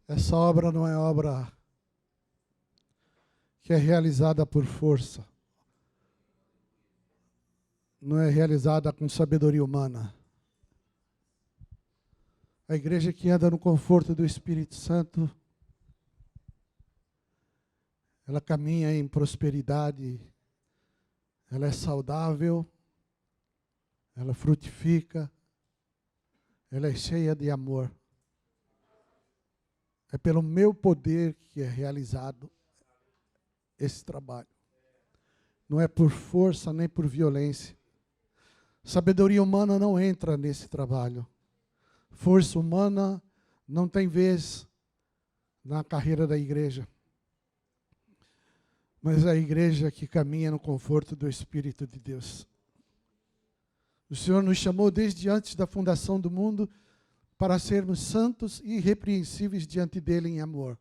Essa obra não é obra que é realizada por força. Não é realizada com sabedoria humana. A igreja que anda no conforto do Espírito Santo, ela caminha em prosperidade, ela é saudável, ela frutifica, ela é cheia de amor. É pelo meu poder que é realizado esse trabalho. Não é por força nem por violência. Sabedoria humana não entra nesse trabalho. Força humana não tem vez na carreira da igreja. Mas a igreja que caminha no conforto do Espírito de Deus. O Senhor nos chamou desde antes da fundação do mundo para sermos santos e irrepreensíveis diante dele em amor.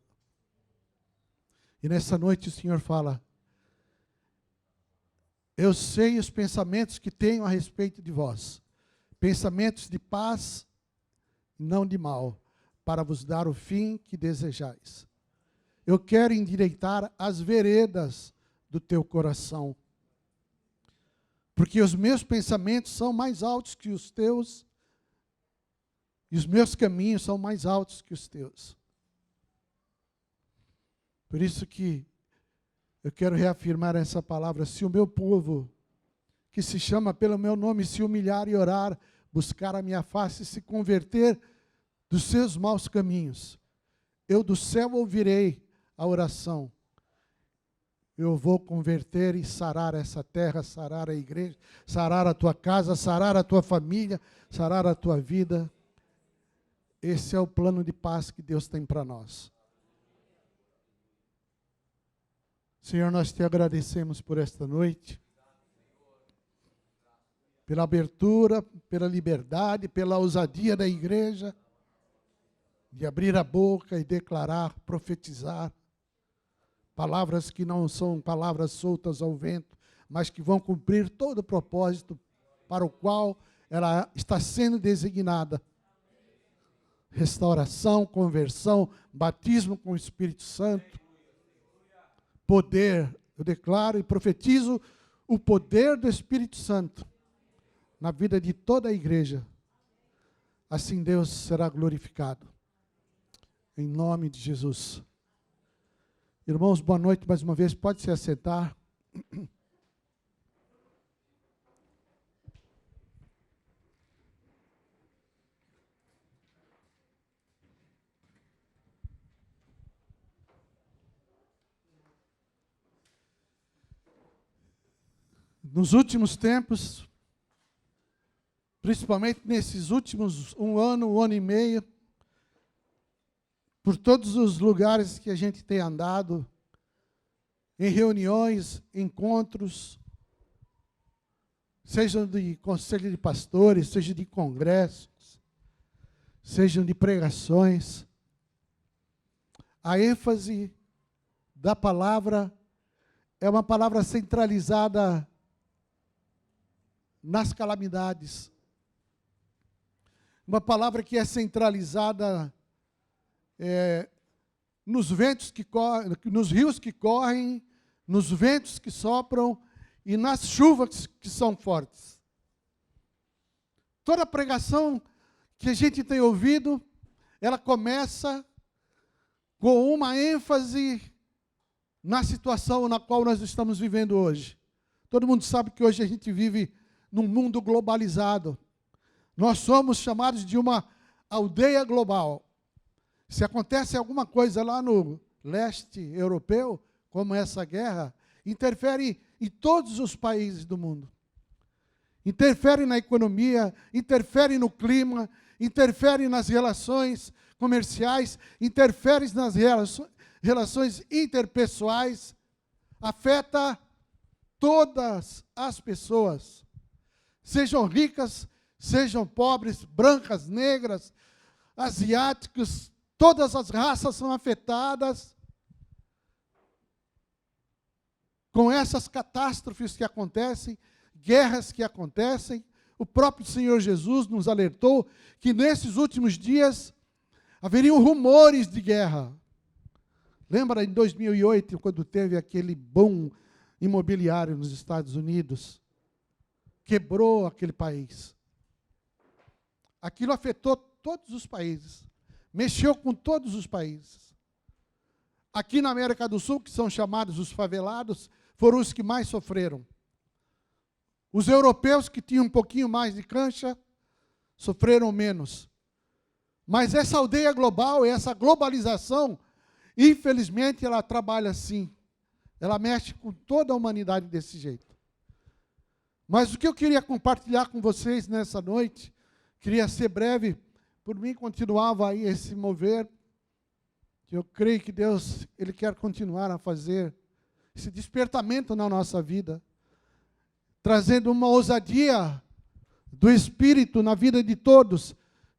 E nessa noite o Senhor fala: eu sei os pensamentos que tenho a respeito de vós, pensamentos de paz, não de mal, para vos dar o fim que desejais. Eu quero endireitar as veredas do teu coração, porque os meus pensamentos são mais altos que os teus, e os meus caminhos são mais altos que os teus. Por isso que eu quero reafirmar essa palavra: se o meu povo, que se chama pelo meu nome, se humilhar e orar, buscar a minha face e se converter dos seus maus caminhos, eu do céu ouvirei a oração. Eu vou converter e sarar essa terra, sarar a igreja, sarar a tua casa, sarar a tua família, sarar a tua vida. Esse é o plano de paz que Deus tem para nós. Senhor, nós te agradecemos por esta noite, pela abertura, pela liberdade, pela ousadia da igreja, de abrir a boca e declarar, profetizar, palavras que não são palavras soltas ao vento, mas que vão cumprir todo o propósito para o qual ela está sendo designada. Restauração, conversão, batismo com o Espírito Santo, poder. Eu declaro e profetizo o poder do Espírito Santo na vida de toda a igreja. Assim Deus será glorificado. Em nome de Jesus. Irmãos, boa noite mais uma vez. Pode se assentar. Nos últimos tempos, principalmente nesses últimos um ano e meio, por todos os lugares que a gente tem andado, em reuniões, encontros, sejam de conselho de pastores, sejam de congressos, sejam de pregações, a ênfase da palavra é uma palavra centralizada nas calamidades. Uma palavra que é centralizada nos ventos que correm, nos rios que correm, nos ventos que sopram e nas chuvas que são fortes. Toda pregação que a gente tem ouvido, ela começa com uma ênfase na situação na qual nós estamos vivendo hoje. Todo mundo sabe que hoje a gente vive num mundo globalizado. Nós somos chamados de uma aldeia global. Se acontece alguma coisa lá no leste europeu, como essa guerra, interfere em todos os países do mundo. Interfere na economia, interfere no clima, interfere nas relações comerciais, interfere nas relações interpessoais, afeta todas as pessoas, sejam ricas, sejam pobres, brancas, negras, asiáticos, todas as raças são afetadas com essas catástrofes que acontecem, guerras que acontecem. O próprio Senhor Jesus nos alertou que nesses últimos dias Haveriam rumores de guerra. Lembra em 2008, quando teve aquele boom imobiliário nos Estados Unidos? Quebrou aquele país. Aquilo afetou todos os países. Mexeu com todos os países. Aqui na América do Sul, que são chamados os favelados, foram os que mais sofreram. Os europeus, que tinham um pouquinho mais de cancha, sofreram menos. Mas essa aldeia global, essa globalização, infelizmente, ela trabalha assim. Ela mexe com toda a humanidade desse jeito. Mas o que eu queria compartilhar com vocês nessa noite, queria ser breve, por mim continuava aí esse mover, que eu creio que Deus, Ele quer continuar a fazer esse despertamento na nossa vida, trazendo uma ousadia do Espírito na vida de todos,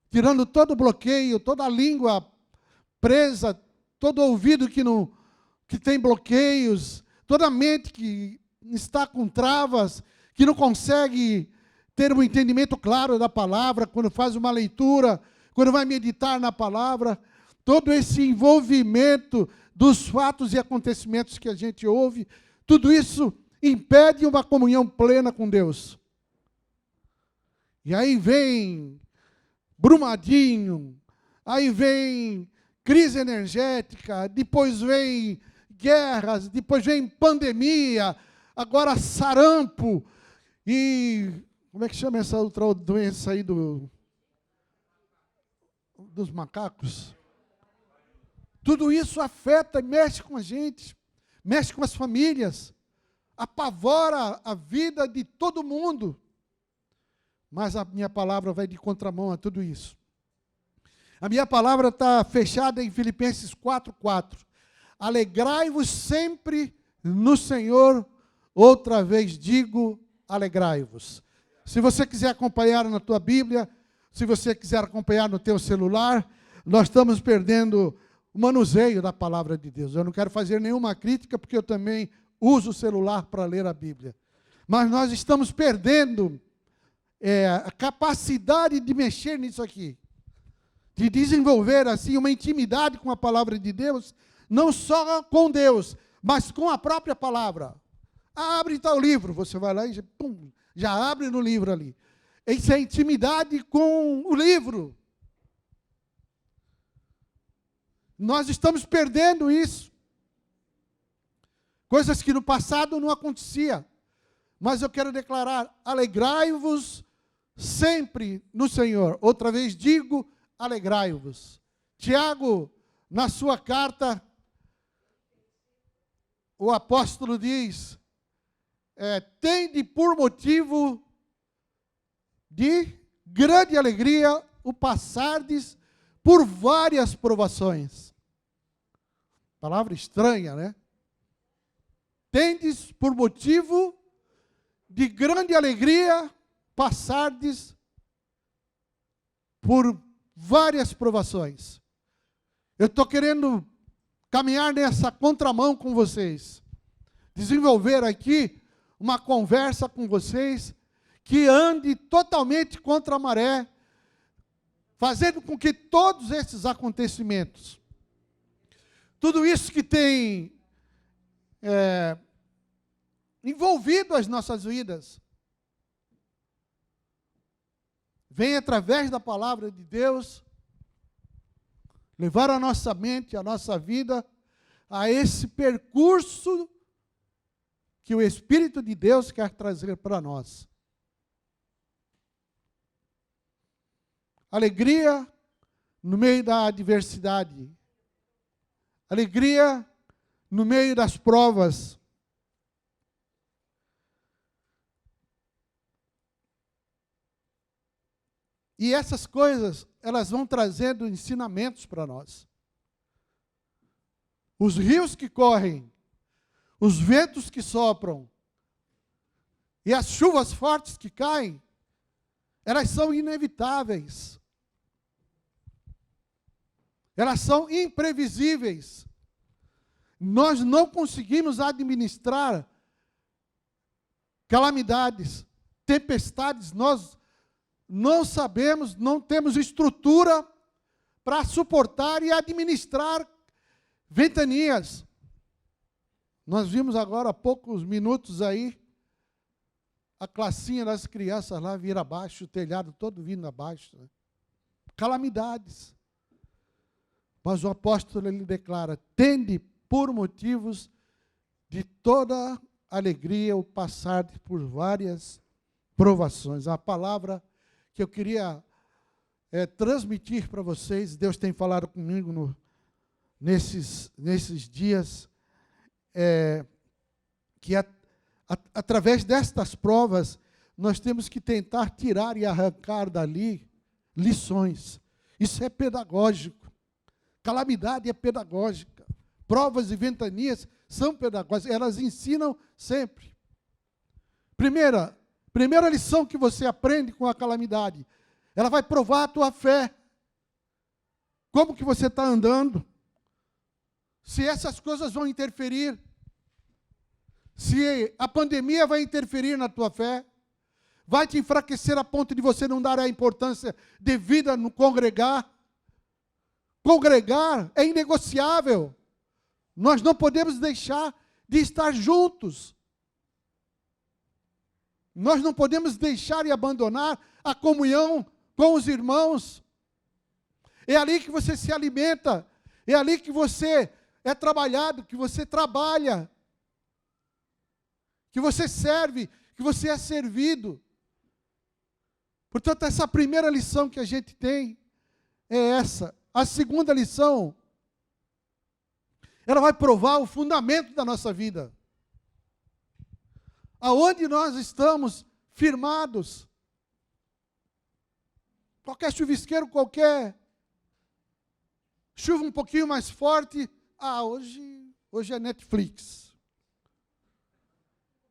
tirando todo bloqueio, toda a língua presa, todo ouvido que tem bloqueios, toda mente que está com travas, que não consegue ter um entendimento claro da palavra, quando faz uma leitura, quando vai meditar na palavra, todo esse envolvimento dos fatos e acontecimentos que a gente ouve, tudo isso impede uma comunhão plena com Deus. E aí vem Brumadinho, aí vem crise energética, depois vem guerras, depois vem pandemia, agora sarampo, e como é que chama essa outra doença aí dos macacos? Tudo isso afeta e mexe com a gente, mexe com as famílias, apavora a vida de todo mundo. Mas a minha palavra vai de contramão a tudo isso. A minha palavra está fechada em Filipenses 4:4. Alegrai-vos sempre no Senhor, outra vez digo, alegrai-vos. Se você quiser acompanhar na tua Bíblia, se você quiser acompanhar no teu celular, nós estamos perdendo o manuseio da palavra de Deus. Eu não quero fazer nenhuma crítica, porque eu também uso o celular para ler a Bíblia. Mas nós estamos perdendo a capacidade de mexer nisso aqui, de desenvolver assim uma intimidade com a palavra de Deus, não só com Deus, mas com a própria palavra. Abre tal livro, você vai lá e já abre no livro ali. Isso é intimidade com o livro. Nós estamos perdendo isso. Coisas que no passado não acontecia. Mas eu quero declarar, alegrai-vos sempre no Senhor. Outra vez digo, alegrai-vos. Tiago, na sua carta, o apóstolo diz, tende por motivo de grande alegria o passardes por várias provações. Palavra estranha, né? Tendes por motivo de grande alegria passardes por várias provações. Eu estou querendo caminhar nessa contramão com vocês. Desenvolver aqui uma conversa com vocês que ande totalmente contra a maré, fazendo com que todos esses acontecimentos, tudo isso que tem envolvido as nossas vidas, vem através da palavra de Deus, levar a nossa mente, a nossa vida, a esse percurso que o Espírito de Deus quer trazer para nós. Alegria no meio da adversidade. Alegria no meio das provas. E essas coisas, elas vão trazendo ensinamentos para nós. Os rios que correm, os ventos que sopram e as chuvas fortes que caem, elas são inevitáveis. Elas são imprevisíveis. Nós não conseguimos administrar calamidades, tempestades. Nós não sabemos, não temos estrutura para suportar e administrar ventanias. Nós vimos agora há poucos minutos aí, a classinha das crianças lá vir abaixo, o telhado todo vindo abaixo. Né? Calamidades. Mas o apóstolo, ele declara, tende por motivos de toda alegria o passar por várias provações. A palavra que eu queria transmitir para vocês, Deus tem falado comigo nesses dias, que através destas provas, nós temos que tentar tirar e arrancar dali lições. Isso é pedagógico. Calamidade é pedagógica. Provas e ventanias são pedagógicas. Elas ensinam sempre. Primeira lição que você aprende com a calamidade, ela vai provar a tua fé. Como que você está andando? Se essas coisas vão interferir. Se a pandemia vai interferir na tua fé, vai te enfraquecer a ponto de você não dar a importância devida no congregar. Congregar é inegociável. Nós não podemos deixar de estar juntos. Nós não podemos deixar e abandonar a comunhão com os irmãos. É ali que você se alimenta. É ali que você é trabalhado, que você trabalha. Que você serve, que você é servido. Portanto, essa primeira lição que a gente tem é essa. A segunda lição, ela vai provar o fundamento da nossa vida. Aonde nós estamos firmados. Qualquer chuvisqueiro, qualquer chuva um pouquinho mais forte, hoje é Netflix.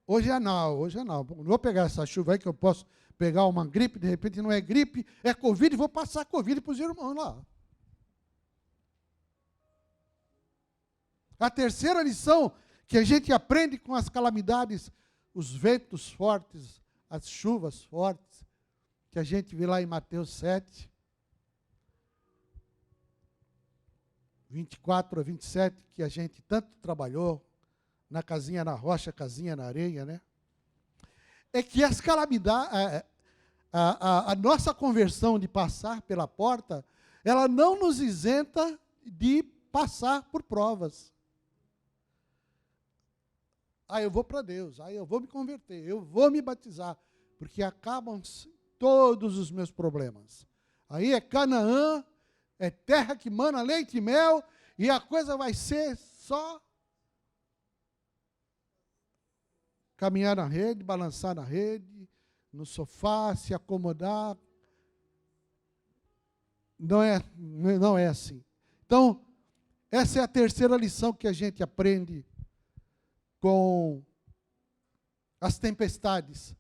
Hoje é não. Não vou pegar essa chuva aí que eu posso pegar uma gripe, de repente não é gripe, é Covid, e vou passar Covid para os irmãos lá. A terceira lição que a gente aprende com as calamidades, os ventos fortes, as chuvas fortes, que a gente vê lá em Mateus 7, 24 a 27, que a gente tanto trabalhou, na casinha na rocha, casinha na areia, né? É que as calamidades, a nossa conversão de passar pela porta, ela não nos isenta de passar por provas. Eu vou para Deus, eu vou me converter, eu vou me batizar, porque acabam todos os meus problemas. Aí é Canaã, é terra que mana leite e mel, e a coisa vai ser só caminhar na rede, balançar na rede, no sofá, se acomodar. Não é assim. Então, essa é a terceira lição que a gente aprende com as tempestades.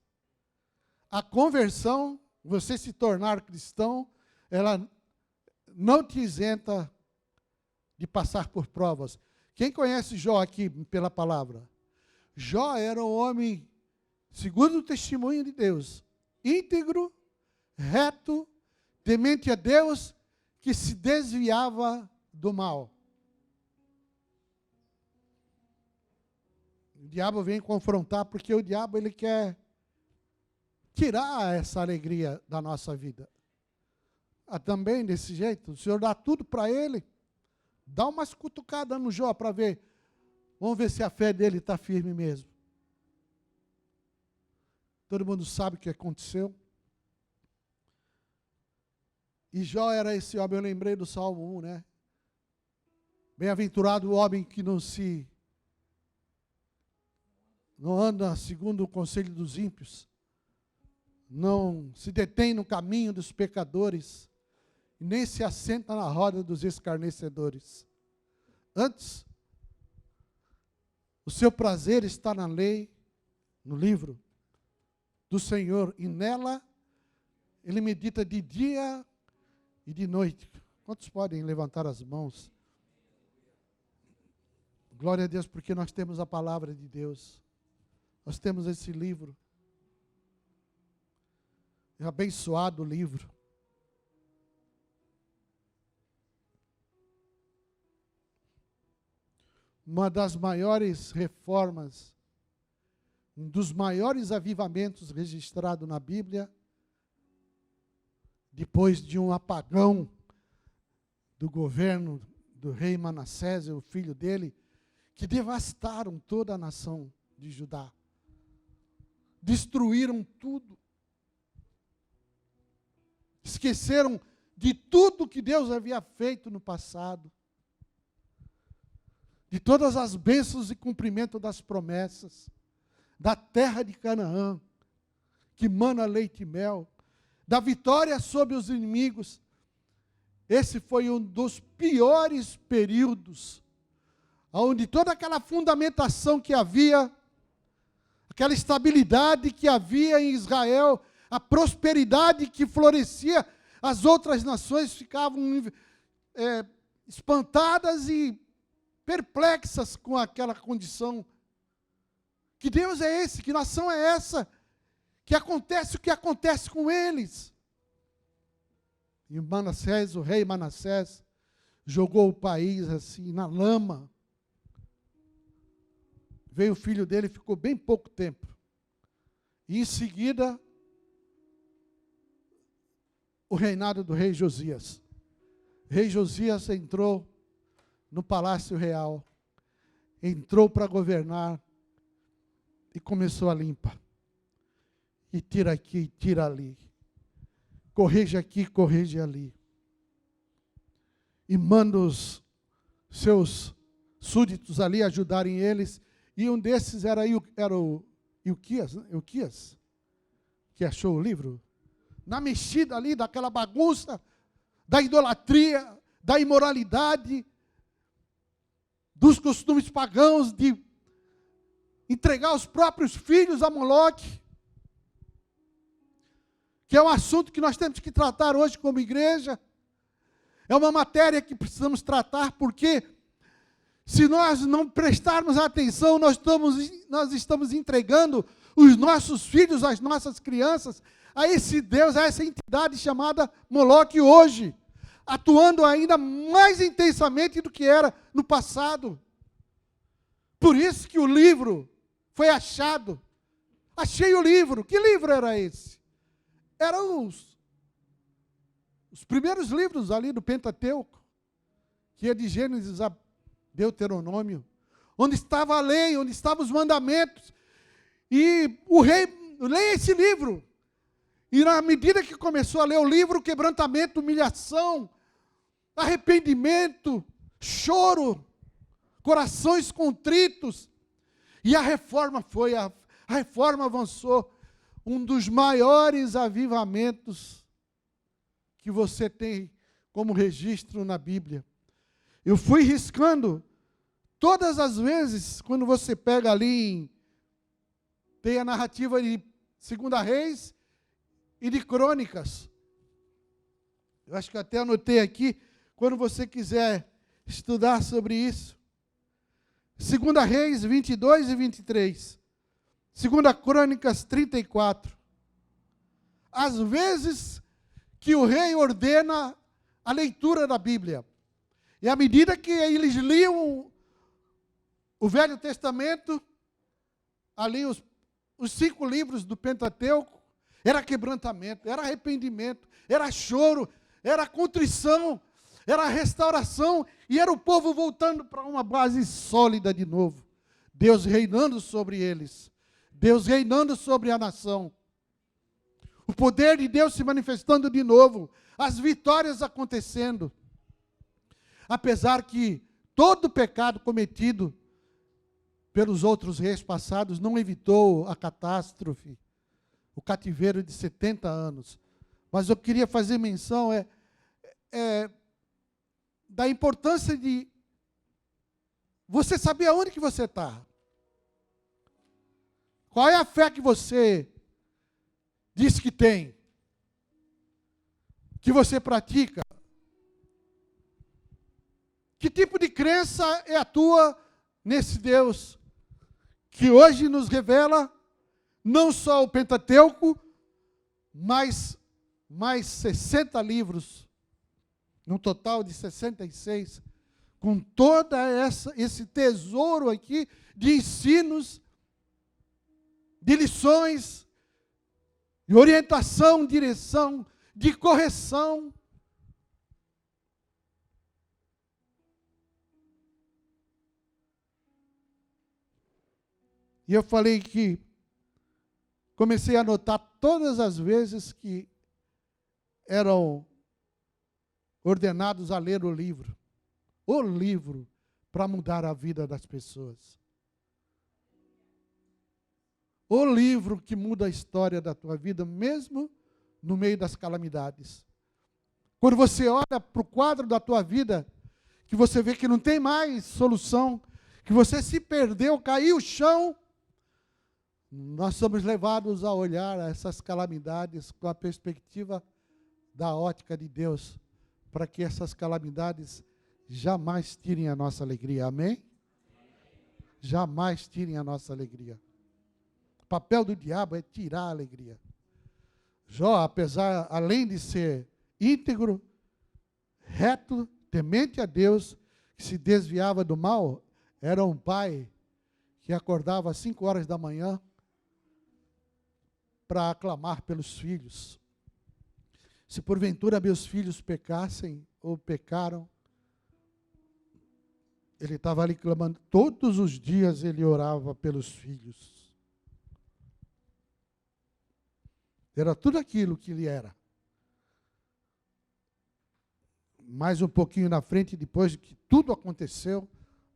A conversão, você se tornar cristão, ela não te isenta de passar por provas. Quem conhece Jó aqui pela palavra? Jó era um homem, segundo o testemunho de Deus, íntegro, reto, temente a Deus, que se desviava do mal. O diabo vem confrontar, porque o diabo ele quer tirar essa alegria da nossa vida. Também desse jeito, o Senhor dá tudo para ele, dá umas cutucadas no Jó para ver, vamos ver se a fé dele está firme mesmo. Todo mundo sabe o que aconteceu. E Jó era esse homem, eu lembrei do Salmo 1, né? Bem-aventurado o homem que não anda segundo o conselho dos ímpios, não se detém no caminho dos pecadores, nem se assenta na roda dos escarnecedores. Antes, o seu prazer está na lei, no livro do Senhor, e nela ele medita de dia e de noite. Quantos podem levantar as mãos? Glória a Deus, porque nós temos a palavra de Deus. Nós temos esse livro. É um abençoado livro. uma das maiores reformas, um dos maiores avivamentos registrados na Bíblia, depois de um apagão do governo do rei Manassés, o filho dele, que devastaram toda a nação de Judá. Destruíram tudo. Esqueceram de tudo que Deus havia feito no passado. De todas as bênçãos e cumprimento das promessas. Da terra de Canaã, que mana leite e mel. Da vitória sobre os inimigos. Esse foi um dos piores períodos, onde toda aquela fundamentação que havia, aquela estabilidade que havia em Israel, a prosperidade que florescia, as outras nações ficavam espantadas e perplexas com aquela condição. Que Deus é esse? Que nação é essa? Que acontece o que acontece com eles? E Manassés, o rei Manassés, jogou o país assim na lama. Veio o filho dele, ficou bem pouco tempo. E em seguida, o reinado do rei Josias. O rei Josias entrou no palácio real, entrou para governar e começou a limpa. E tira aqui, tira ali. Corrige aqui, corrige ali. E manda os seus súditos ali ajudarem eles. E um desses era o Ilquias, que achou o livro. Na mexida ali, daquela bagunça, da idolatria, da imoralidade, dos costumes pagãos, de entregar os próprios filhos a Moloque, que é um assunto que nós temos que tratar hoje como igreja. É uma matéria que precisamos tratar, porque se nós não prestarmos atenção, nós estamos entregando os nossos filhos, as nossas crianças, a esse Deus, a essa entidade chamada Moloque hoje, atuando ainda mais intensamente do que era no passado. Por isso que o livro foi achado. Achei o livro. Que livro era esse? Eram os primeiros livros ali do Pentateuco, que é de Gênesis a Deuteronômio, onde estava a lei, onde estavam os mandamentos. E o rei lê esse livro. E na medida que começou a ler o livro, quebrantamento, humilhação, arrependimento, choro, corações contritos. E a reforma a reforma avançou. Um dos maiores avivamentos que você tem como registro na Bíblia. Eu fui riscando todas as vezes, quando você pega ali, tem a narrativa de 2 Reis e de Crônicas. Eu acho que até anotei aqui, quando você quiser estudar sobre isso. 2 Reis 22 e 23. 2 Crônicas 34. Às vezes que o rei ordena a leitura da Bíblia. E à medida que eles liam o Velho Testamento, ali os 5 livros do Pentateuco, era quebrantamento, era arrependimento, era choro, era contrição, era restauração, e era o povo voltando para uma base sólida de novo. Deus reinando sobre eles. Deus reinando sobre a nação. O poder de Deus se manifestando de novo. As vitórias acontecendo. Apesar que todo pecado cometido pelos outros reis passados não evitou a catástrofe, o cativeiro de 70 anos. Mas eu queria fazer menção da importância de você saber aonde que você está. Qual é a fé que você diz que tem? Que você pratica? Que tipo de crença é a tua nesse Deus que hoje nos revela não só o Pentateuco, mas mais 60 livros, num total de 66, com toda esse tesouro aqui de ensinos, de lições, de orientação, direção, de correção. E eu falei que comecei a notar todas as vezes que eram ordenados a ler o livro para mudar a vida das pessoas. O livro que muda a história da tua vida, mesmo no meio das calamidades. Quando você olha para o quadro da tua vida, que você vê que não tem mais solução, que você se perdeu, caiu o chão, nós somos levados a olhar essas calamidades com a perspectiva da ótica de Deus, para que essas calamidades jamais tirem a nossa alegria. Amém? Jamais tirem a nossa alegria. O papel do diabo é tirar a alegria. Jó, além de ser íntegro, reto, temente a Deus, que se desviava do mal, era um pai que acordava às 5 horas da manhã para aclamar pelos filhos. Se porventura meus filhos pecassem ou pecaram, ele estava ali clamando. Todos os dias ele orava pelos filhos. Era tudo aquilo que ele era. Mais um pouquinho na frente, depois que tudo aconteceu,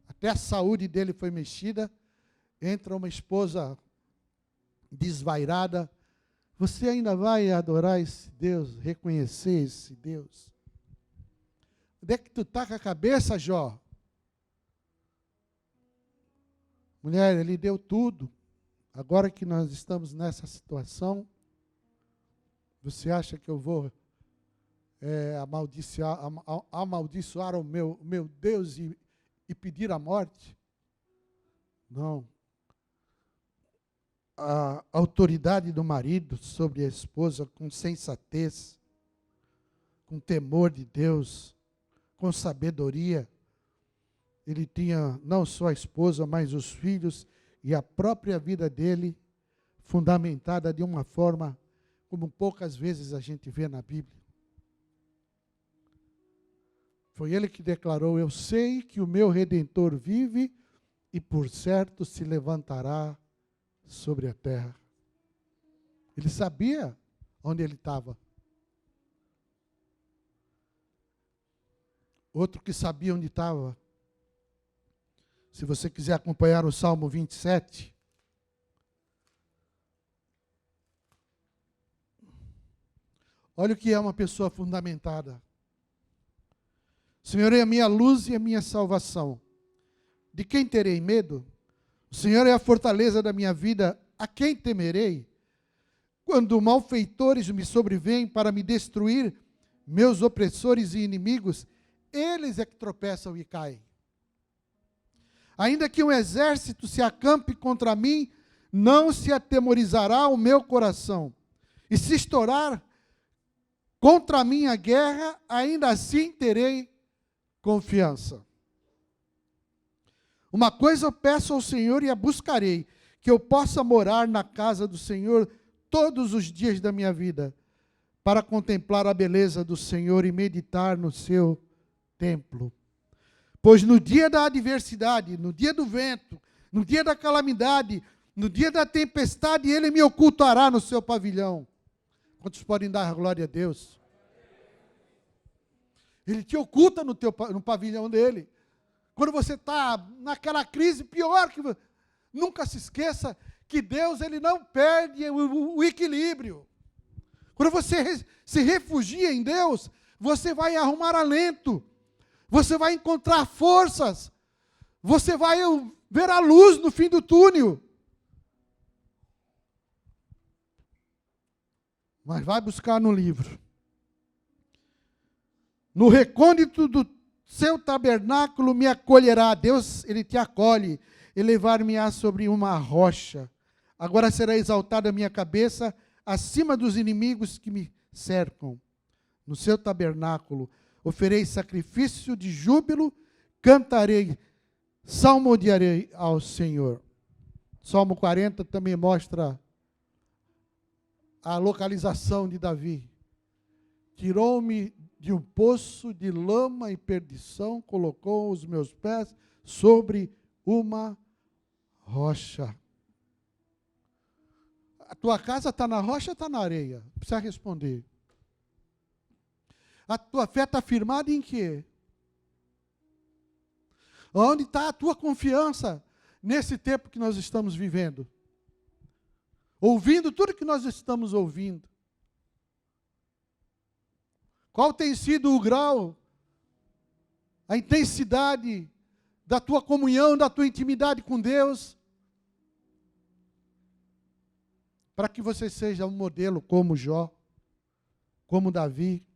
até a saúde dele foi mexida, entra uma esposa desvairada. Você ainda vai adorar esse Deus, reconhecer esse Deus? Onde é que tu está com a cabeça, Jó? Mulher, ele deu tudo. Agora que nós estamos nessa situação, você acha que eu vou amaldiçoar o meu Deus e pedir a morte? Não. A autoridade do marido sobre a esposa com sensatez, com temor de Deus, com sabedoria. Ele tinha não só a esposa, mas os filhos e a própria vida dele fundamentada de uma forma como poucas vezes a gente vê na Bíblia. Foi ele que declarou: eu sei que o meu Redentor vive e por certo se levantará sobre a terra. Ele sabia onde ele estava. Outro que sabia onde estava. Se você quiser acompanhar o Salmo 27, olha o que é uma pessoa fundamentada. O Senhor é a minha luz e a minha salvação. De quem terei medo? O Senhor é a fortaleza da minha vida. A quem temerei? Quando malfeitores me sobrevêm para me destruir, meus opressores e inimigos, eles é que tropeçam e caem. Ainda que um exército se acampe contra mim, não se atemorizará o meu coração. E se estourar contra mim a guerra, ainda assim terei confiança. Uma coisa eu peço ao Senhor e a buscarei, que eu possa morar na casa do Senhor todos os dias da minha vida, para contemplar a beleza do Senhor e meditar no seu templo. Pois no dia da adversidade, no dia do vento, no dia da calamidade, no dia da tempestade, Ele me ocultará no seu pavilhão. Quantos podem dar glória a Deus? Ele te oculta no pavilhão dele. Quando você está naquela crise pior, nunca se esqueça que Deus ele não perde o equilíbrio. Quando você se refugia em Deus, você vai arrumar alento, você vai encontrar forças, você vai ver a luz no fim do túnel. Mas vai buscar no livro. No recôndito do seu tabernáculo me acolherá. Deus, Ele te acolhe. Elevar-me-á sobre uma rocha. Agora será exaltada a minha cabeça acima dos inimigos que me cercam. No seu tabernáculo oferei sacrifício de júbilo, cantarei, salmodiarei ao Senhor. Salmo 40 também mostra a localização de Davi. Tirou-me de um poço de lama e perdição, colocou os meus pés sobre uma rocha. A tua casa está na rocha ou está na areia? Precisa responder. A tua fé está firmada em quê? Onde está a tua confiança nesse tempo que nós estamos vivendo? Ouvindo tudo que nós estamos ouvindo. Qual tem sido o grau, a intensidade da tua comunhão, da tua intimidade com Deus? Para que você seja um modelo como Jó, como Davi.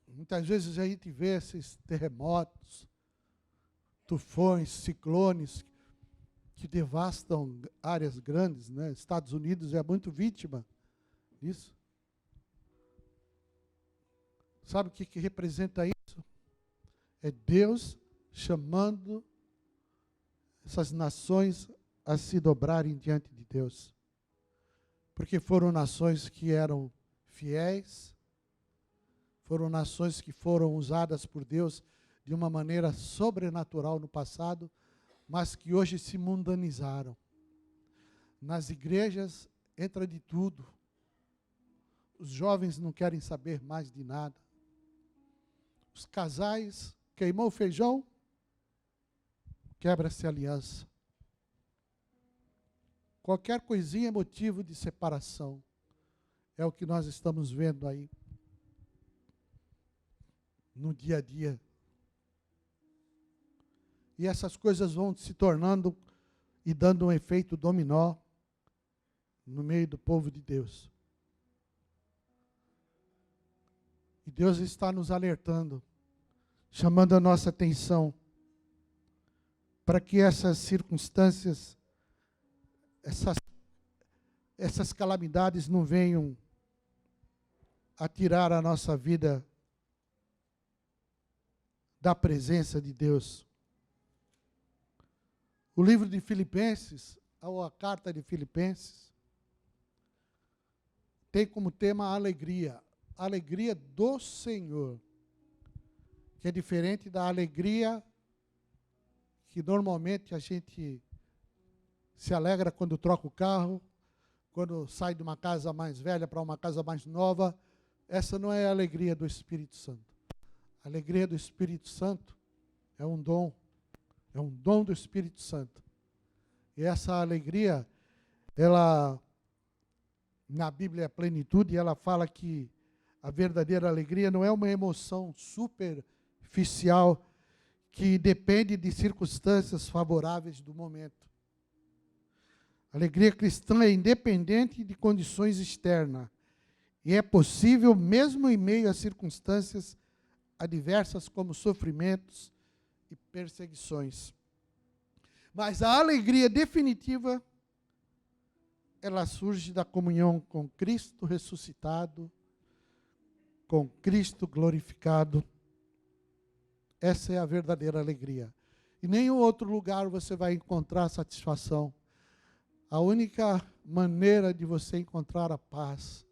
Muitas vezes a gente vê esses terremotos, tufões, ciclones, que devastam áreas grandes, né? Estados Unidos é muito vítima disso. Sabe o que representa isso? É Deus chamando essas nações a se dobrarem diante de Deus. Porque foram nações que eram fiéis, foram nações que foram usadas por Deus de uma maneira sobrenatural no passado, mas que hoje se mundanizaram. Nas igrejas entra de tudo. Os jovens não querem saber mais de nada. Os casais, queimou o feijão, quebra-se a aliança. Qualquer coisinha é motivo de separação. É o que nós estamos vendo aí no dia a dia. E essas coisas vão se tornando e dando um efeito dominó no meio do povo de Deus. E Deus está nos alertando, chamando a nossa atenção para que essas circunstâncias, essas calamidades não venham a tirar a nossa vida da presença de Deus. O livro de Filipenses, ou a carta de Filipenses, tem como tema a alegria do Senhor, que é diferente da alegria que normalmente a gente se alegra quando troca o carro, quando sai de uma casa mais velha para uma casa mais nova. Essa não é a alegria do Espírito Santo. A alegria do Espírito Santo é um dom do Espírito Santo. E essa alegria, ela, na Bíblia é plenitude, ela fala que a verdadeira alegria não é uma emoção superficial que depende de circunstâncias favoráveis do momento. A alegria cristã é independente de condições externas e é possível mesmo em meio a circunstâncias adversas como sofrimentos e perseguições. Mas a alegria definitiva, ela surge da comunhão com Cristo ressuscitado, com Cristo glorificado. Essa é a verdadeira alegria. Em nenhum outro lugar você vai encontrar satisfação. A única maneira de você encontrar a paz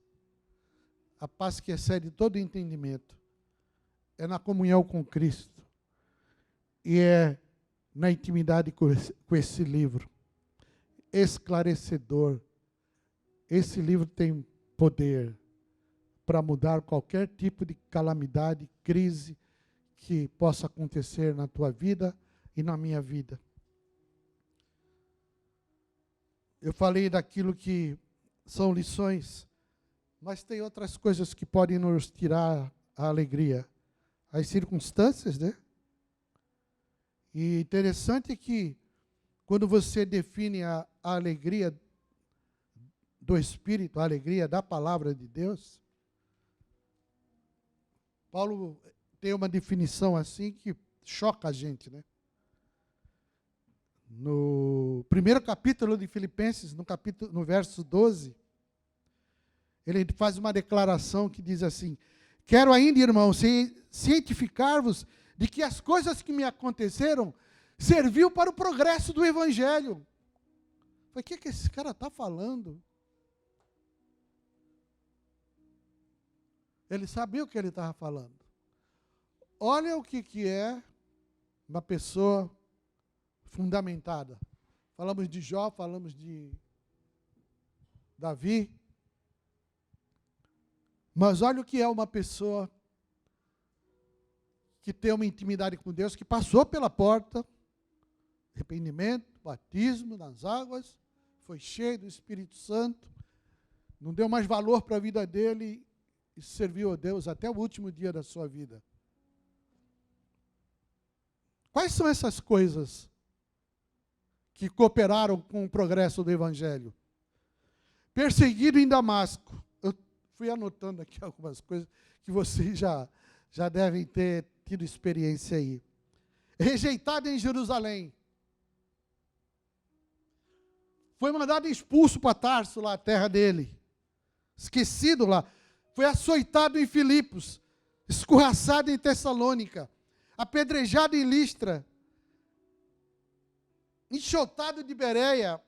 que excede todo entendimento, é na comunhão com Cristo. E é na intimidade com esse livro. Esclarecedor. Esse livro tem poder para mudar qualquer tipo de calamidade, crise que possa acontecer na tua vida e na minha vida. Eu falei daquilo que são lições, mas tem outras coisas que podem nos tirar a alegria. As circunstâncias, né? E interessante é que, quando você define a alegria do Espírito, a alegria da palavra de Deus, Paulo tem uma definição assim que choca a gente, né? No primeiro capítulo de Filipenses, no verso 12, ele faz uma declaração que diz assim: quero ainda, irmãos, cientificar-vos de que as coisas que me aconteceram serviu para o progresso do Evangelho. O que esse cara está falando? Ele sabia o que ele estava falando. Olha o que é uma pessoa fundamentada. Falamos de Jó, falamos de Davi. Mas olha o que é uma pessoa que tem uma intimidade com Deus, que passou pela porta, arrependimento, batismo nas águas, foi cheio do Espírito Santo, não deu mais valor para a vida dele e serviu a Deus até o último dia da sua vida. Quais são essas coisas que cooperaram com o progresso do Evangelho? Perseguido em Damasco. Eu fui anotando aqui algumas coisas que vocês já devem ter tido experiência aí. Rejeitado em Jerusalém. Foi mandado expulso para Tarso, lá a terra dele. Esquecido lá. Foi açoitado em Filipos. Escorraçado em Tessalônica. Apedrejado em Listra. Enxotado de Bereia.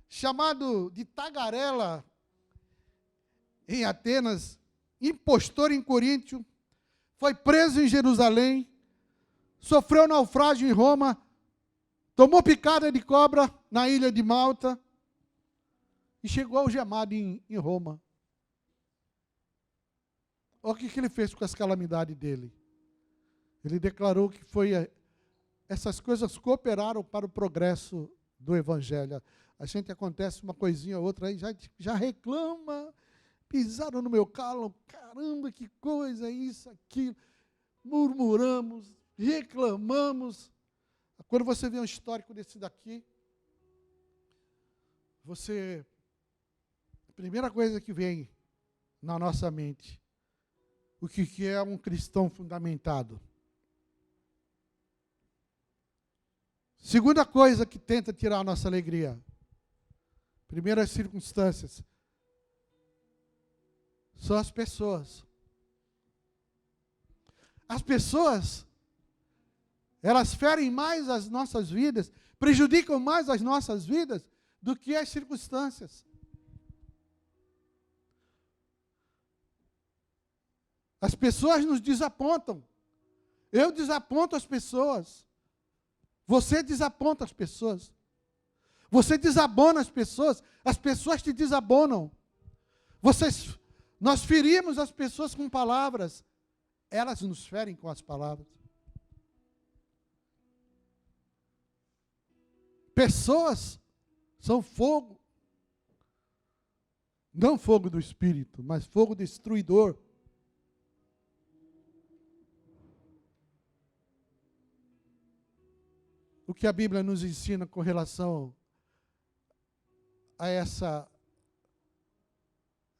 Chamado de tagarela em Atenas. Impostor em Coríntio. Foi preso em Jerusalém. Sofreu naufrágio em Roma. Tomou picada de cobra na ilha de Malta. E chegou algemado em Roma. Olha o que ele fez com as calamidades dele. Ele declarou que essas coisas cooperaram para o progresso do Evangelho. A gente acontece uma coisinha ou outra aí, já reclama, pisaram no meu calo, caramba, que coisa, isso, aquilo. Murmuramos, reclamamos. Quando você vê um histórico desse daqui, a primeira coisa que vem na nossa mente, o que é um cristão fundamentado? Segunda coisa que tenta tirar a nossa alegria. Primeiras circunstâncias. São as pessoas. As pessoas, elas ferem mais as nossas vidas, prejudicam mais as nossas vidas do que as circunstâncias. As pessoas nos desapontam. Eu desaponto as pessoas. Você desaponta as pessoas. Você desabona as pessoas te desabonam. Nós ferimos as pessoas com palavras, elas nos ferem com as palavras. Pessoas são fogo, não fogo do Espírito, mas fogo destruidor. O que a Bíblia nos ensina com relação a essa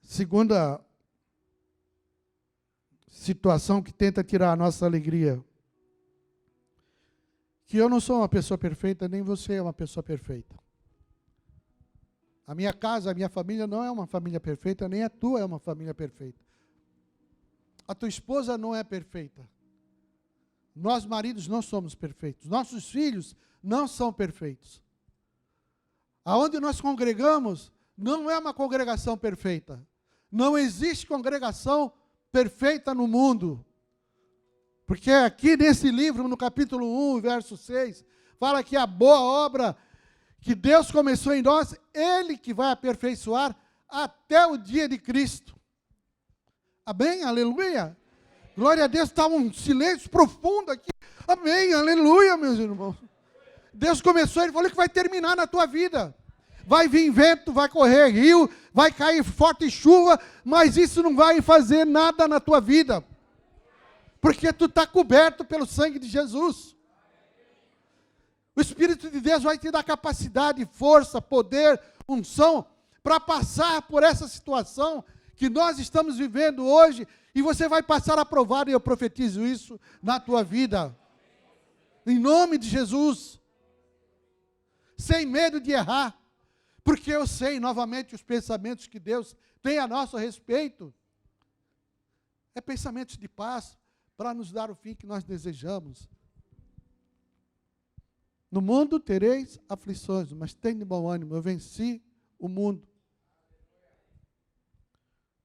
segunda situação que tenta tirar a nossa alegria? Que eu não sou uma pessoa perfeita, nem você é uma pessoa perfeita. A minha casa, a minha família não é uma família perfeita, nem a tua é uma família perfeita. A tua esposa não é perfeita. Nós, maridos, não somos perfeitos. Nossos filhos não são perfeitos. Aonde nós congregamos, não é uma congregação perfeita. Não existe congregação perfeita no mundo. Porque aqui nesse livro, no capítulo 1, verso 6, fala que a boa obra que Deus começou em nós, Ele que vai aperfeiçoar até o dia de Cristo. Amém? Aleluia? Glória a Deus, está um silêncio profundo aqui. Amém, aleluia, meus irmãos. Deus começou, Ele falou que vai terminar na tua vida. Vai vir vento, vai correr rio, vai cair forte chuva, mas isso não vai fazer nada na tua vida. Porque tu está coberto pelo sangue de Jesus. O Espírito de Deus vai te dar capacidade, força, poder, unção, para passar por essa situação que nós estamos vivendo hoje, e você vai passar aprovado, e eu profetizo isso na tua vida. Em nome de Jesus. Sem medo de errar. porque eu sei novamente os pensamentos que Deus tem a nosso respeito. É pensamentos de paz para nos dar o fim que nós desejamos. No mundo tereis aflições, mas tem de bom ânimo, eu venci o mundo.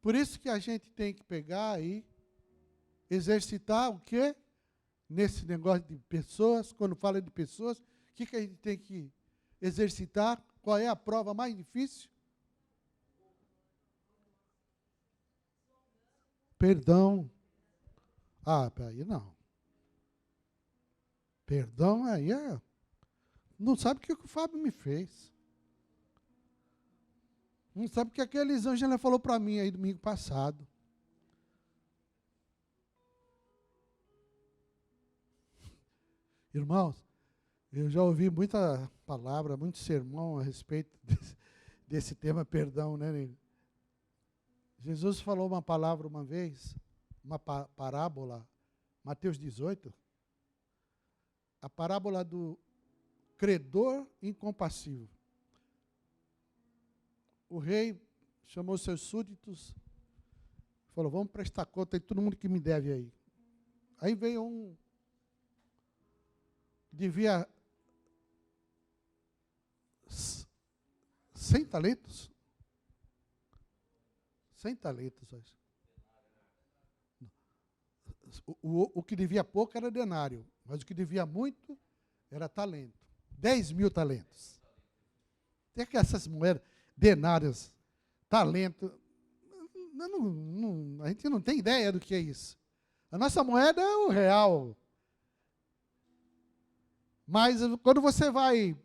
Por isso que a gente tem que pegar e exercitar o quê? Nesse negócio de pessoas, quando fala de pessoas, o que a gente tem que exercitar? Qual é a prova mais difícil? Perdão. Ah, aí não. Perdão aí é... Não sabe o que o Fábio me fez. Não sabe o que aquele Elisângela falou para mim aí domingo passado. Irmãos, eu já ouvi muita palavra, muito sermão a respeito desse tema perdão, né? Jesus falou uma palavra uma vez, uma parábola, Mateus 18, a parábola do credor incompassivo. O rei chamou seus súditos, falou, vamos prestar conta de todo mundo que me deve aí. Aí veio um, devia 100 talentos. 100 talentos, acho. O que devia pouco era denário, mas o que devia muito era talento. 10.000 talentos. Tem que essas moedas, denários, talento, a gente não tem ideia do que é isso. A nossa moeda é o real. Mas quando você vai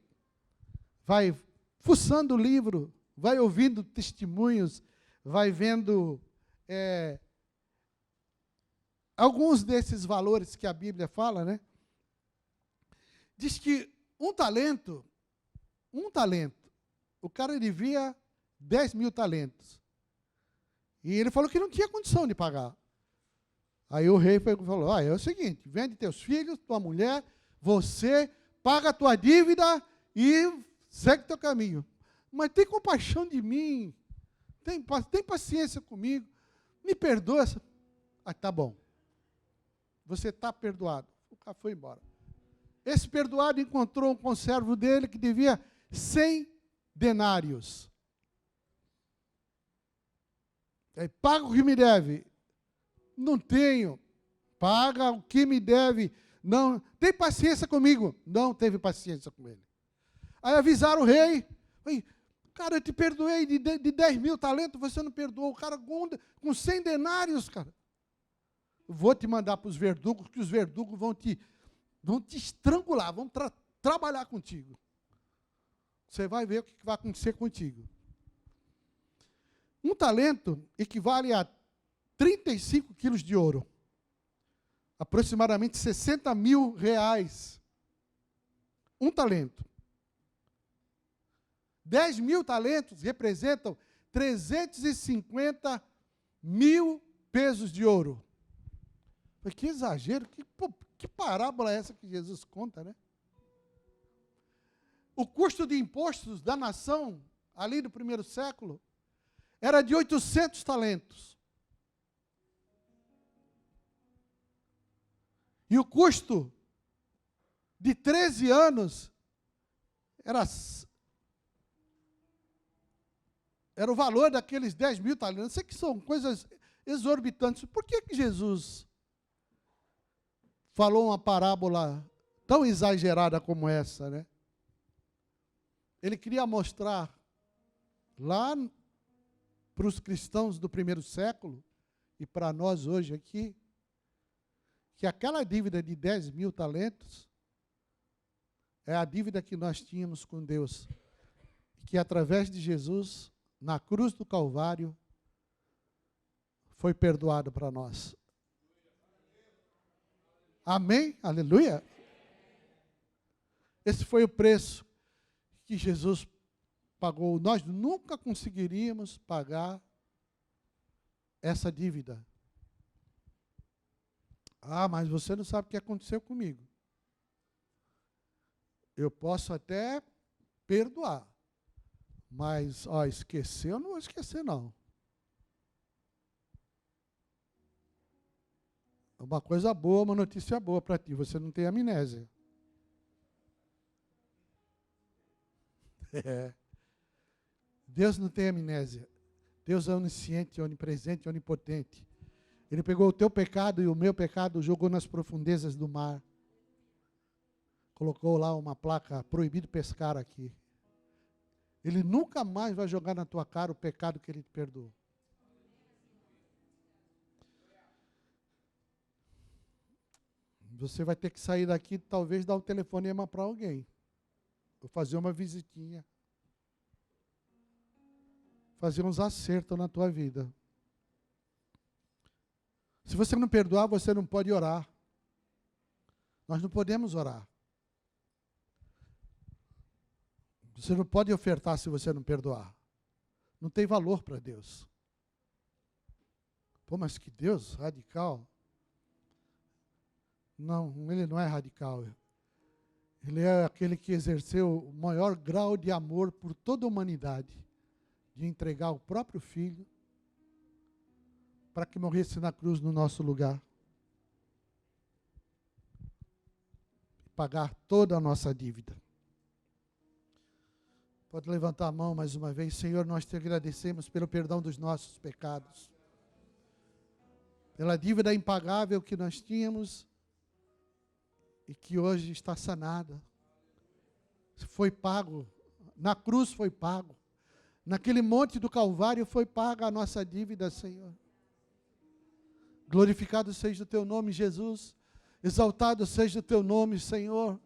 fuçando o livro, vai ouvindo testemunhos, vai vendo alguns desses valores que a Bíblia fala, né? Diz que um talento, o cara devia 10.000 talentos. E ele falou que não tinha condição de pagar. Aí o rei falou, é o seguinte, vende teus filhos, tua mulher, você paga a tua dívida e segue teu caminho. Mas tem compaixão de mim, tem paciência comigo, me perdoa. Ah, tá bom. Você está perdoado. O cara foi embora. Esse perdoado encontrou um conservo dele que devia 100 denários. Paga o que me deve. Não tenho. Paga o que me deve. Não. Tem paciência comigo? Não teve paciência com ele. Aí avisaram o rei. Cara, eu te perdoei de 10.000 talentos, você não perdoou. O cara com 100 denários, cara. Vou te mandar para os verdugos, que os verdugos vão te estrangular, vão trabalhar contigo. Você vai ver o que vai acontecer contigo. Um talento equivale a 35 quilos de ouro. Aproximadamente 60 mil reais. Um talento. 10.000 talentos representam 350 mil pesos de ouro. Que exagero, que parábola é essa que Jesus conta, né? O custo de impostos da nação, ali do primeiro século, era de 800 talentos. E o custo de 13 anos era o valor daqueles 10.000 talentos. Sei que são coisas exorbitantes. Por que Jesus falou uma parábola tão exagerada como essa, né? Ele queria mostrar lá para os cristãos do primeiro século e para nós hoje aqui, que aquela dívida de 10.000 talentos é a dívida que nós tínhamos com Deus, que através de Jesus, na cruz do Calvário, foi perdoado para nós. Amém? Aleluia? Esse foi o preço que Jesus pagou. Nós nunca conseguiríamos pagar essa dívida. Ah, mas você não sabe o que aconteceu comigo. Eu posso até perdoar, Mas, esquecer, eu não vou esquecer, não. Uma coisa boa, uma notícia boa para ti, você não tem amnésia. É. Deus não tem amnésia. Deus é onisciente, onipresente, onipotente. Ele pegou o teu pecado e o meu pecado, jogou nas profundezas do mar. Colocou lá uma placa, proibido pescar aqui. Ele nunca mais vai jogar na tua cara o pecado que ele te perdoou. Você vai ter que sair daqui, talvez dar um telefonema para alguém. Ou fazer uma visitinha. Fazer uns acertos na tua vida. Se você não perdoar, você não pode orar. Nós não podemos orar. Você não pode ofertar se você não perdoar. Não tem valor para Deus. Pô, mas que Deus radical. Não, ele não é radical. Ele é aquele que exerceu o maior grau de amor por toda a humanidade, de entregar o próprio Filho para que morresse na cruz no nosso lugar. Pagar toda a nossa dívida. Pode levantar a mão mais uma vez. Senhor, nós te agradecemos pelo perdão dos nossos pecados. Pela dívida impagável que nós tínhamos e que hoje está sanada. Foi pago. Na cruz foi pago. Naquele monte do Calvário foi paga a nossa dívida, Senhor. Glorificado seja o teu nome, Jesus. Exaltado seja o teu nome, Senhor.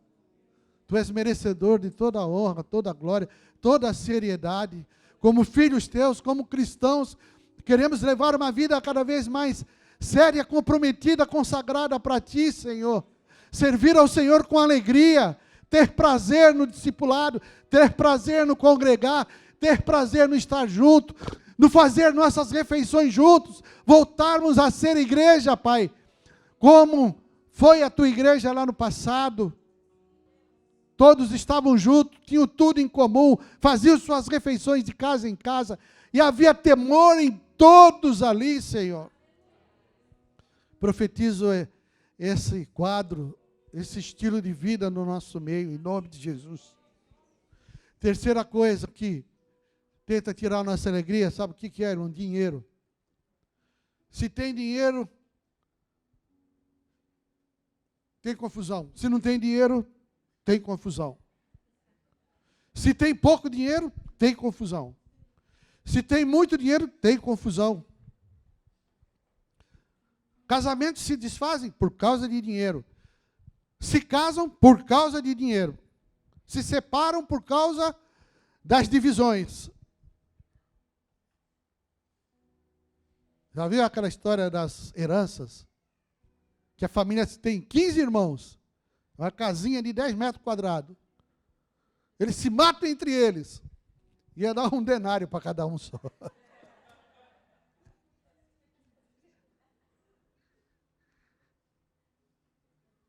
Tu és merecedor de toda a honra, toda a glória, toda a seriedade. Como filhos teus, como cristãos, queremos levar uma vida cada vez mais séria, comprometida, consagrada para ti, Senhor. Servir ao Senhor com alegria, ter prazer no discipulado, ter prazer no congregar, ter prazer no estar junto, no fazer nossas refeições juntos, voltarmos a ser igreja, Pai, como foi a tua igreja lá no passado. Todos estavam juntos, tinham tudo em comum, faziam suas refeições de casa em casa, e havia temor em todos ali, Senhor. Profetizo esse quadro, esse estilo de vida no nosso meio, em nome de Jesus. Terceira coisa que tenta tirar a nossa alegria, sabe o que é? Um dinheiro. Se tem dinheiro, tem confusão. Se não tem dinheiro, tem confusão. Se tem pouco dinheiro, tem confusão. Se tem muito dinheiro, tem confusão. Casamentos se desfazem por causa de dinheiro. Se casam por causa de dinheiro. Se separam por causa das divisões. Já viu aquela história das heranças? Que a família tem 15 irmãos. Uma casinha de 10 metros quadrados. Eles se matam entre eles. Ia dar um denário para cada um só.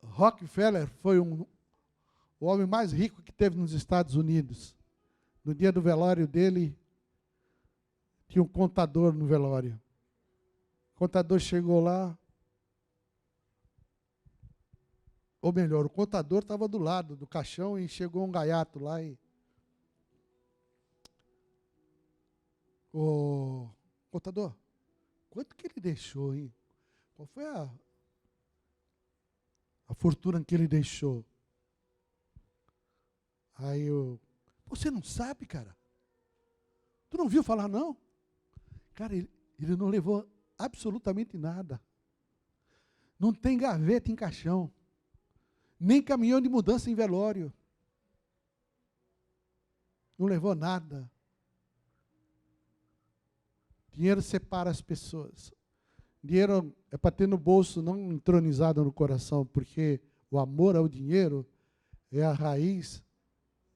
Rockefeller foi o homem mais rico que teve nos Estados Unidos. No dia do velório dele, tinha um contador no velório. O contador chegou lá, ou melhor, o contador estava do lado do caixão e chegou um gaiato lá e... Ô, contador, quanto que ele deixou, hein? Qual foi a fortuna que ele deixou? Aí eu... Você não sabe, cara? Tu não viu falar, não? Cara, ele não levou absolutamente nada. Não tem gaveta em caixão. Nem caminhão de mudança em velório. Não levou nada. Dinheiro separa as pessoas. Dinheiro é para ter no bolso, não entronizado no coração, porque o amor ao dinheiro é a raiz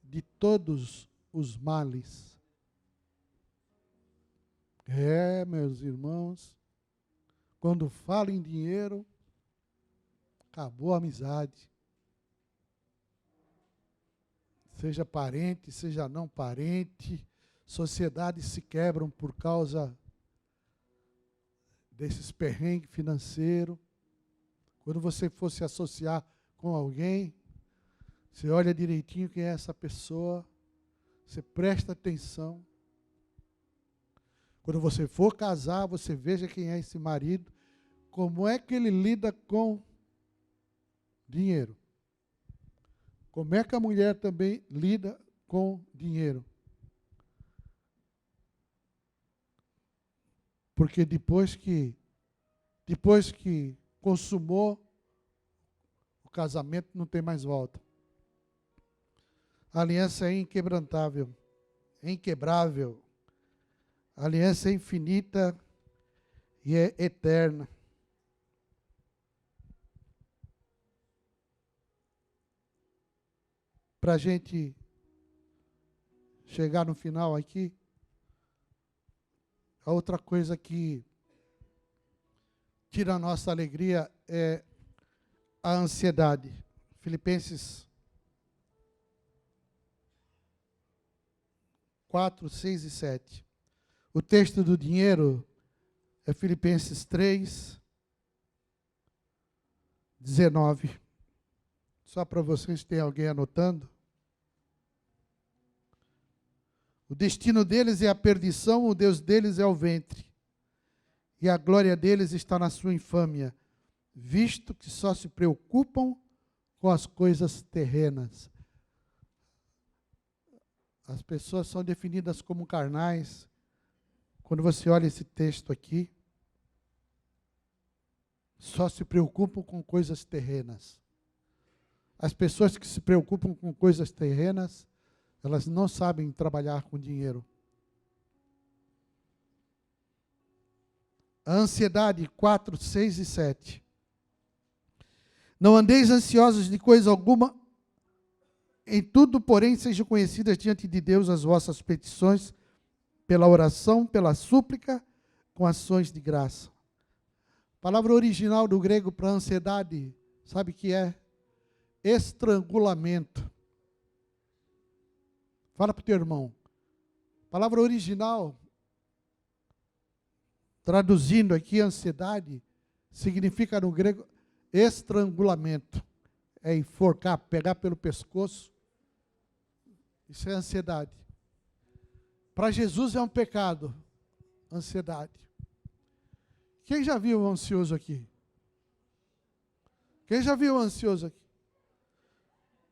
de todos os males. Meus irmãos, quando falo em dinheiro, acabou a amizade. Seja parente, seja não parente, sociedades se quebram por causa desses perrengues financeiros. Quando você for se associar com alguém, você olha direitinho quem é essa pessoa, você presta atenção. Quando você for casar, você veja quem é esse marido, como é que ele lida com dinheiro. Como é que a mulher também lida com dinheiro. Porque depois que consumou o casamento, não tem mais volta. A aliança é inquebrantável, é inquebrável. A aliança é infinita e é eterna. Para a gente chegar no final aqui, a outra coisa que tira a nossa alegria é a ansiedade. Filipenses 4, 6 e 7. O texto do dinheiro é Filipenses 3, 19. Só para vocês, tem alguém anotando? O destino deles é a perdição, o Deus deles é o ventre. E a glória deles está na sua infâmia, visto que só se preocupam com as coisas terrenas. As pessoas são definidas como carnais. Quando você olha esse texto aqui, só se preocupam com coisas terrenas. As pessoas que se preocupam com coisas terrenas, elas não sabem trabalhar com dinheiro. A ansiedade, 4, 6 e 7. Não andeis ansiosos de coisa alguma, em tudo, porém, sejam conhecidas diante de Deus as vossas petições, pela oração, pela súplica, com ações de graça. A palavra original do grego para ansiedade, sabe o que é? Estrangulamento. Fala para o teu irmão. A palavra original, traduzindo aqui ansiedade, significa no grego estrangulamento. É enforcar, pegar pelo pescoço. Isso é ansiedade. Para Jesus é um pecado, ansiedade. Quem já viu um ansioso aqui? Quem já viu um ansioso aqui?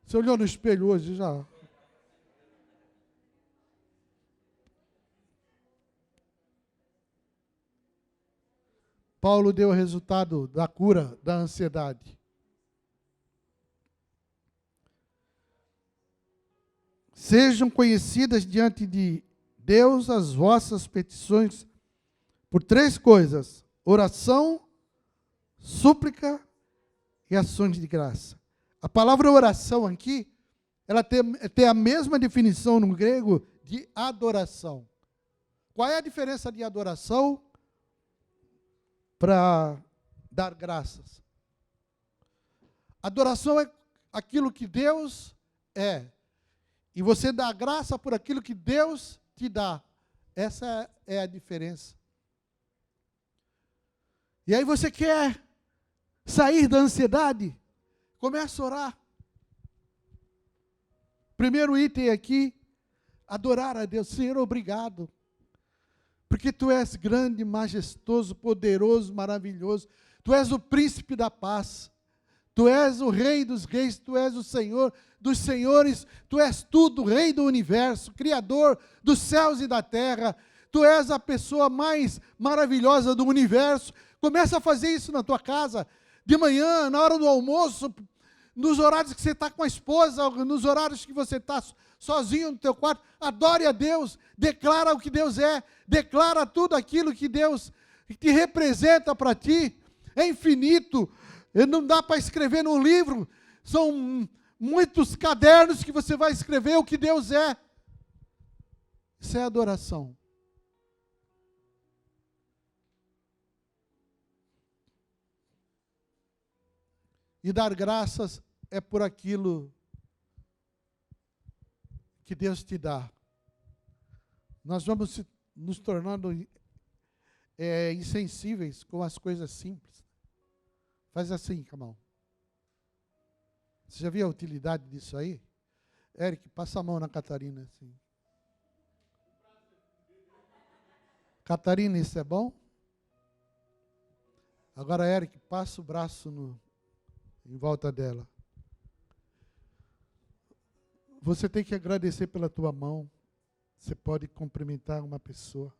Você olhou no espelho hoje já? Paulo deu o resultado da cura da ansiedade. Sejam conhecidas diante de Deus as vossas petições por 3 coisas: oração, súplica e ações de graça. A palavra oração aqui, ela tem a mesma definição no grego de adoração. Qual é a diferença de adoração para dar graças? Adoração é aquilo que Deus é. E você dá graça por aquilo que Deus te dá. Essa é a diferença. E aí você quer sair da ansiedade? Começa a orar. Primeiro item aqui, adorar a Deus. Senhor, obrigado. Porque Tu és grande, majestoso, poderoso, maravilhoso. Tu és o príncipe da paz. Tu és o rei dos reis, Tu és o Senhor dos senhores, Tu és tudo, rei do universo, criador dos céus e da terra. Tu és a pessoa mais maravilhosa do universo. Começa a fazer isso na tua casa, de manhã, na hora do almoço, nos horários que você está com a esposa, nos horários que você está sozinho no teu quarto. Adore a Deus, declara o que Deus é, declara tudo aquilo que Deus te representa para ti. É infinito, não dá para escrever num livro, são muitos cadernos que você vai escrever o que Deus é. Isso é adoração. E dar graças é por aquilo que Deus te dá. Nós vamos nos tornando insensíveis com as coisas simples. Faz assim, com a mão. Você já viu a utilidade disso aí? Eric, passa a mão na Catarina, assim. Catarina, isso é bom? Agora, Eric, passa o braço em volta dela. Você tem que agradecer pela tua mão. Você pode cumprimentar uma pessoa.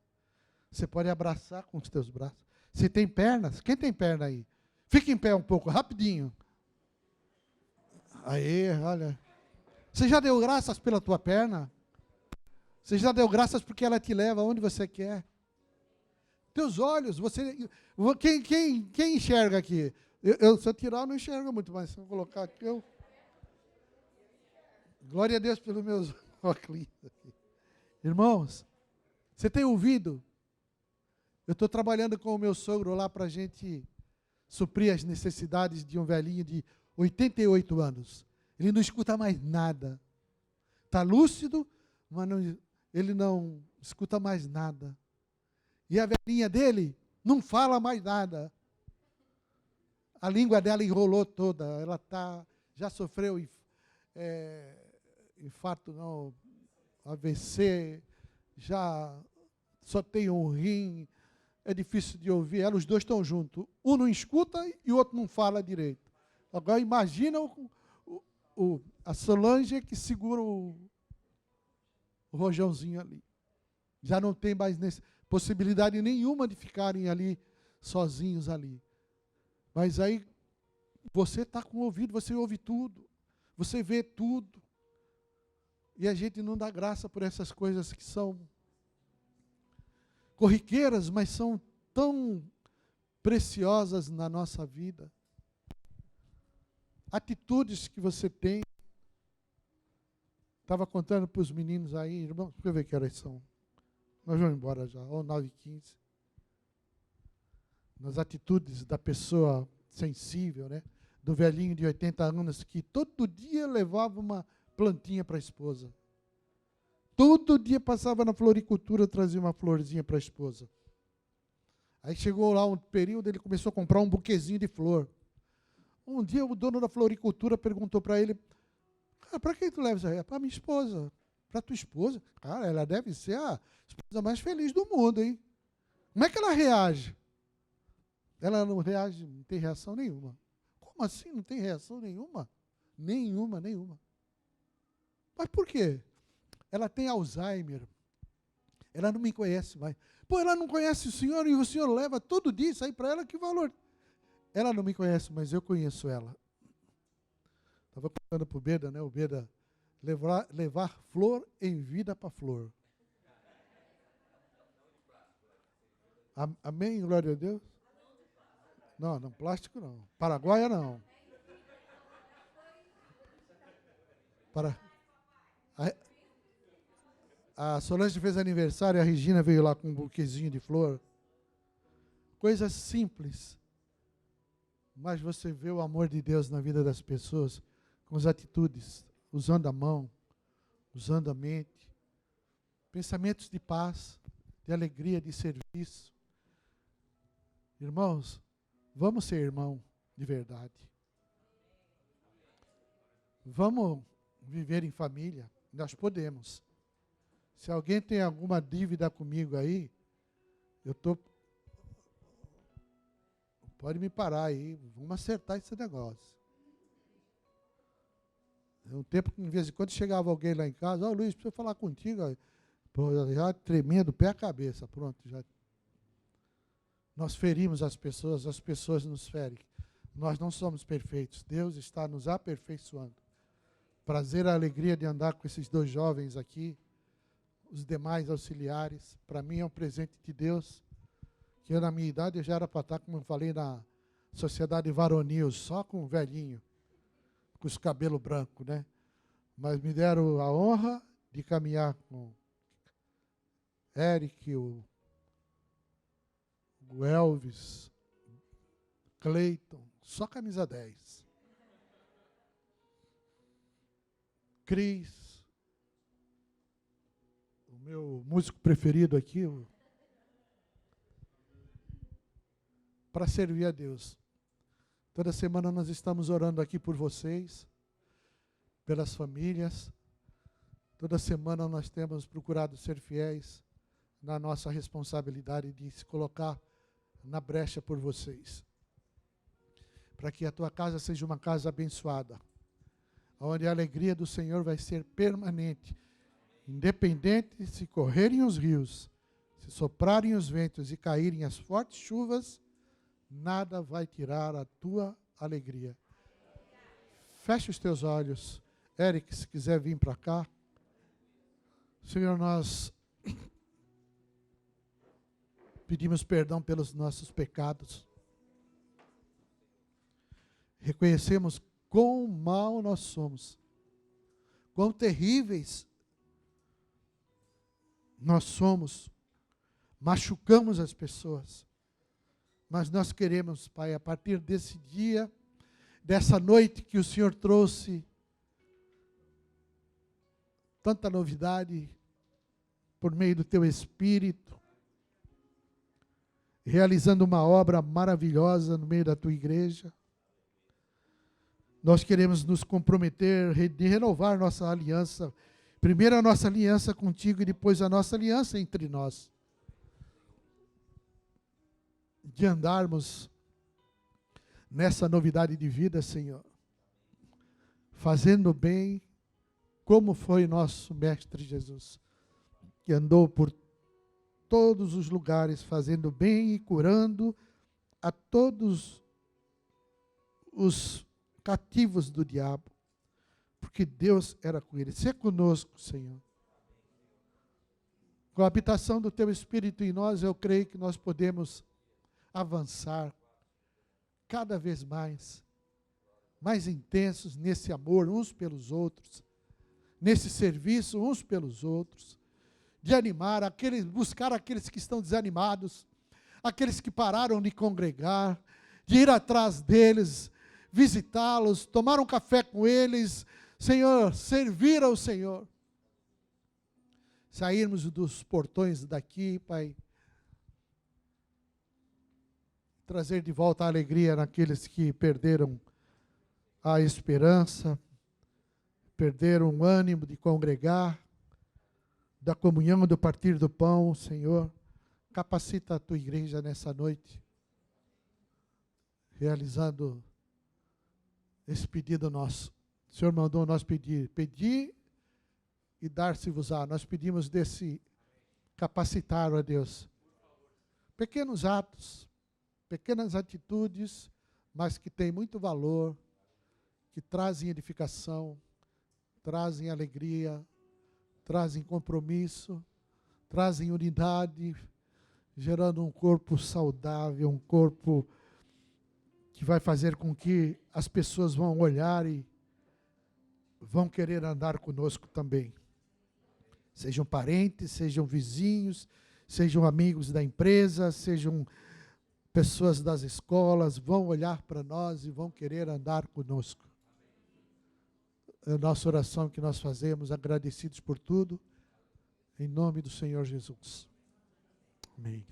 Você pode abraçar com os teus braços. Se tem pernas, quem tem perna aí? Fica em pé um pouco, rapidinho. Aí, olha. Você já deu graças pela tua perna? Você já deu graças porque ela te leva aonde você quer? Teus olhos, quem enxerga aqui? Se eu tirar, eu não enxergo muito, mas se eu colocar aqui, glória a Deus pelos meus óculos aqui. Irmãos, você tem ouvido? Eu estou trabalhando com o meu sogro lá para a gente suprir as necessidades de um velhinho de 88 anos. Ele não escuta mais nada. Está lúcido, mas ele não escuta mais nada. E a velhinha dele não fala mais nada. A língua dela enrolou toda. Ela já sofreu infarto, não, AVC, já só tem um rim. É difícil de ouvir ela, os dois estão juntos. Um não escuta e o outro não fala direito. Agora imagina a Solange que segura o rojãozinho ali. Já não tem mais possibilidade nenhuma de ficarem ali sozinhos ali. Mas aí você está com o ouvido, você ouve tudo, você vê tudo. E a gente não dá graça por essas coisas que são corriqueiras, mas são tão preciosas na nossa vida. Atitudes que você tem. Estava contando para os meninos aí, irmãos, deixa eu ver que horas são. Nós vamos embora já, ou 9h15. Nas atitudes da pessoa sensível, né? Do velhinho de 80 anos que todo dia levava uma plantinha para a esposa. Todo dia passava na floricultura, trazia uma florzinha para a esposa. Aí chegou lá um período, ele começou a comprar um buquezinho de flor. Um dia o dono da floricultura perguntou para ele, cara, para quem tu leva isso aí? Para minha esposa. Para tua esposa? Cara, ela deve ser a esposa mais feliz do mundo, hein? Como é que ela reage? Ela não reage, não tem reação nenhuma. Como assim não tem reação nenhuma? Nenhuma. Mas por quê? Ela tem Alzheimer. Ela não me conhece mais. Pô, ela não conhece o senhor e o senhor leva todo dia isso aí para ela, que valor? Ela não me conhece, mas eu conheço ela. Estava contando para o Beda, né? O Beda levar flor em vida para flor. Amém? Glória a Deus? Não, plástico não. Paraguaia não. A Solange fez aniversário, a Regina veio lá com um buquezinho de flor. Coisas simples. Mas você vê o amor de Deus na vida das pessoas com as atitudes, usando a mão, usando a mente. Pensamentos de paz, de alegria, de serviço. Irmãos, vamos ser irmão de verdade. Vamos viver em família. Nós podemos. Se alguém tem alguma dívida comigo aí, pode me parar aí, vamos acertar esse negócio. Um tempo que, de vez em quando, chegava alguém lá em casa, Luiz, preciso falar contigo. Pô, já tremia do pé à cabeça, pronto. Nós ferimos as pessoas nos ferem. Nós não somos perfeitos, Deus está nos aperfeiçoando. Prazer, a alegria de andar com esses dois jovens aqui, os demais auxiliares. Para mim é um presente de Deus, que eu, na minha idade, eu já era para estar, como eu falei, na sociedade varonil, só com o velhinho, com os cabelos brancos, né? Mas me deram a honra de caminhar com Eric, o Elvis, Cleiton, só camisa 10. Cris, o meu músico preferido aqui, para servir a Deus. Toda semana nós estamos orando aqui por vocês, pelas famílias. Toda semana nós temos procurado ser fiéis na nossa responsabilidade de se colocar na brecha por vocês. Para que a tua casa seja uma casa abençoada, onde a alegria do Senhor vai ser permanente, independente se correrem os rios, se soprarem os ventos e caírem as fortes chuvas, nada vai tirar a tua alegria. Feche os teus olhos. Eric, se quiser vir para cá. Senhor, nós pedimos perdão pelos nossos pecados. Reconhecemos quão mal nós somos, quão terríveis nós somos, machucamos as pessoas. Mas nós queremos, Pai, a partir desse dia, dessa noite que o Senhor trouxe tanta novidade por meio do Teu Espírito, realizando uma obra maravilhosa no meio da Tua igreja. Nós queremos nos comprometer de renovar nossa aliança, primeiro a nossa aliança contigo e depois a nossa aliança entre nós. De andarmos nessa novidade de vida, Senhor, fazendo bem, como foi nosso Mestre Jesus, que andou por todos os lugares, fazendo bem e curando a todos os cativos do diabo, porque Deus era com ele. Sê conosco, Senhor. Com a habitação do Teu Espírito em nós, eu creio que nós podemos avançar cada vez mais intensos nesse amor uns pelos outros, nesse serviço uns pelos outros, de animar buscar aqueles que estão desanimados, aqueles que pararam de congregar, de ir atrás deles, visitá-los, tomar um café com eles, Senhor, servir ao Senhor. Sairmos dos portões daqui, Pai, trazer de volta a alegria naqueles que perderam a esperança, perderam o ânimo de congregar, da comunhão, do partir do pão, Senhor. Capacita a Tua igreja nessa noite, realizando esse pedido nosso. O Senhor mandou nós pedir e dar-se-vos-á. Nós pedimos desse capacitar, ó Deus, pequenos atos, pequenas atitudes, mas que têm muito valor, que trazem edificação, trazem alegria, trazem compromisso, trazem unidade, gerando um corpo saudável, um corpo que vai fazer com que as pessoas vão olhar e vão querer andar conosco também. Sejam parentes, sejam vizinhos, sejam amigos da empresa, sejam pessoas das escolas, vão olhar para nós e vão querer andar conosco. É a nossa oração que nós fazemos, agradecidos por tudo, em nome do Senhor Jesus. Amém.